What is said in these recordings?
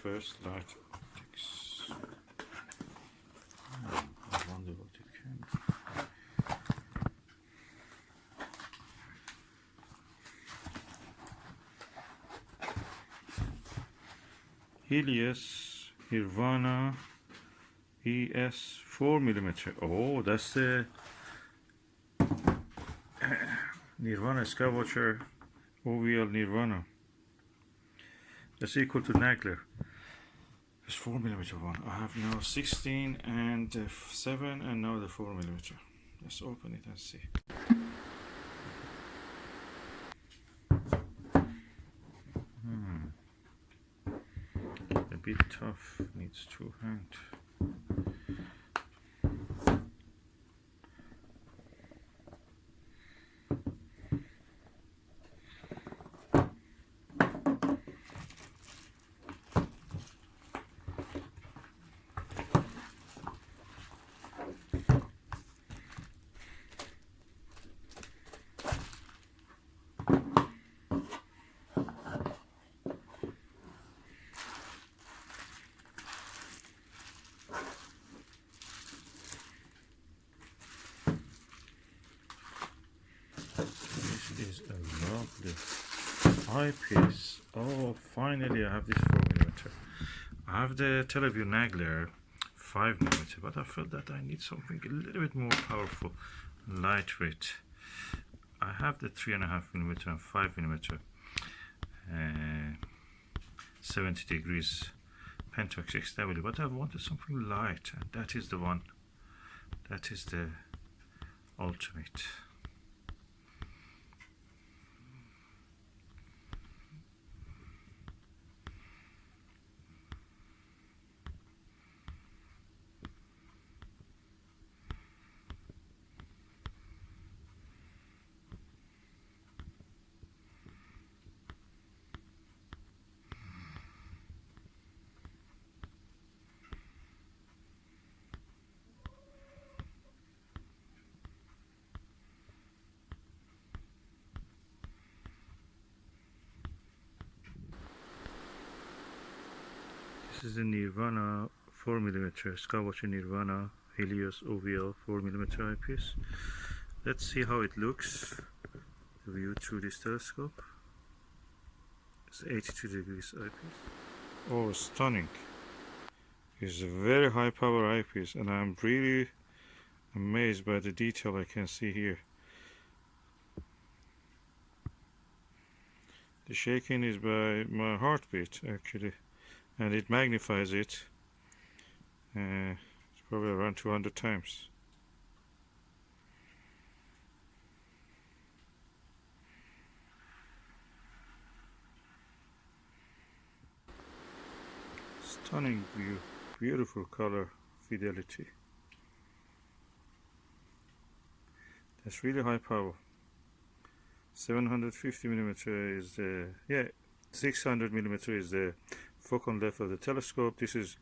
First light optics. I wonder what it can be. Helios Nirvana ES 4mm. Oh, that's the Nirvana Skywatcher OVL Nirvana. That's equal to Nagler. It's 4mm one. I have now 16 and 7, and now the 4mm. Let's open it and see. A bit tough, needs 2 hands. Is a lovely eyepiece. Oh, finally I have this 4mm. I have the Teleview Nagler 5mm, but I felt that I need something a little bit more powerful, lightweight. I have the 3.5mm and 5mm 70 degrees Pentax XW, but I wanted something light, and that is the one. That is the ultimate. This is the Nirvana 4mm Skywatcher Nirvana Helios OVL 4mm eyepiece. Let's see how it looks viewed through this telescope. It's 82 degrees eyepiece. Oh, stunning! It's a very high power eyepiece, and I'm really amazed by the detail I can see here. The shaking is by my heartbeat actually, and it magnifies it. It's probably around 200 times. Stunning view, beautiful color fidelity. That's really high power. 750mm is the 600mm is the focal length of the telescope. This is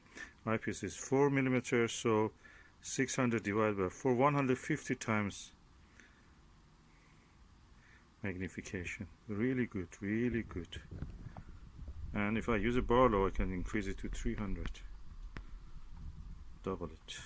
eyepiece is 4mm, so 600 divided by 4, 150 times magnification. Really good, really good. And if I use a Barlow, I can increase it to 300, double it.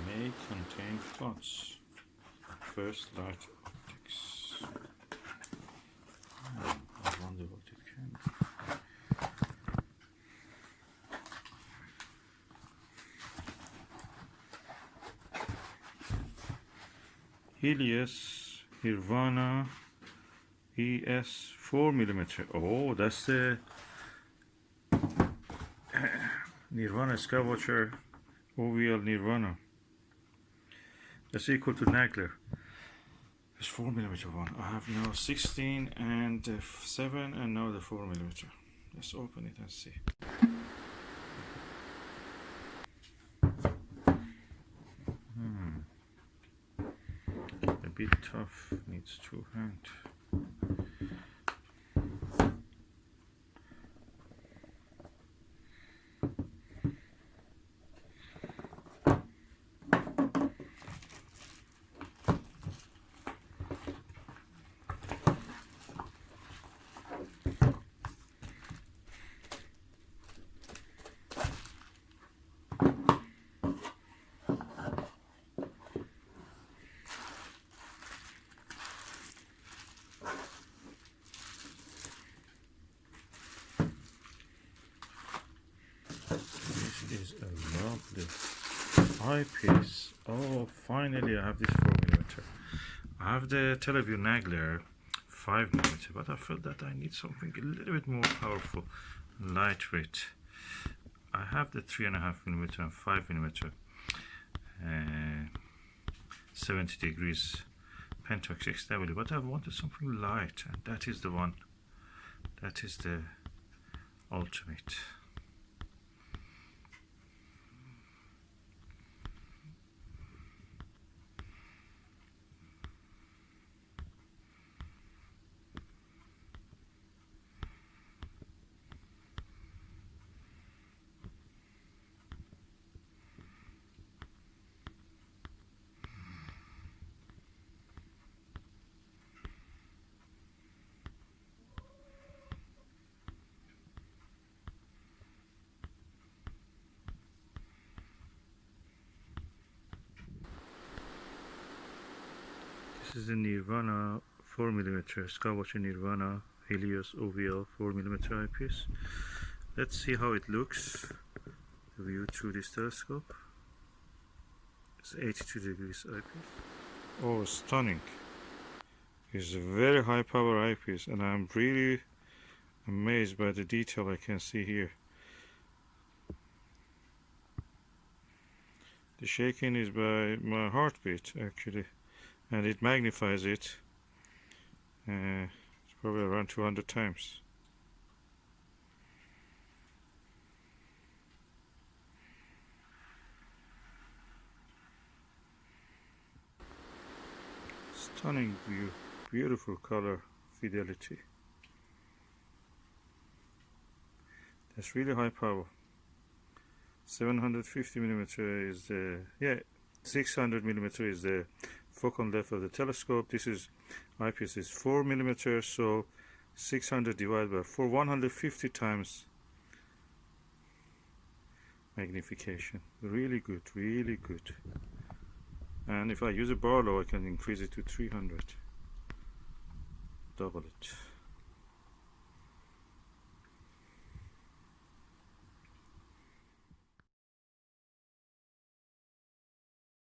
May contain plots. First light optics. I wonder what it can be. Helios Nirvana ES 4mm. Oh, that's the Nirvana Skywatcher OVL Nirvana. That's equal to Nagler. There's 4mm one. I have now 16 and 7 and now the 4mm. Let's open it and see. A bit tough, needs 2 hands. This is a lovely eyepiece. Oh, finally I have this 4mm. I have the Teleview Nagler 5mm, but I felt that I need something a little bit more powerful, lightweight. I have the 3.5mm and 5mm 70 degrees Pentax XW, but I wanted something light, and that is the one. That is the ultimate. This is the Nirvana 4mm Skywatcher Nirvana Helios OVL 4mm eyepiece. Let's see how it looks viewed through this telescope. It's 82 degrees eyepiece. Oh, stunning! It's a very high power eyepiece, and I'm really amazed by the detail I can see here. The shaking is by my heartbeat actually, and it magnifies it. It's probably around 200 times. Stunning view, beautiful color fidelity. That's really high power. 750mm is the 600mm is the focal length of the telescope. This is eyepiece is 4mm, so 600 divided by 4, 150 times magnification. Really good, really good. And if I use a Barlow, I can increase it to 300. Double it.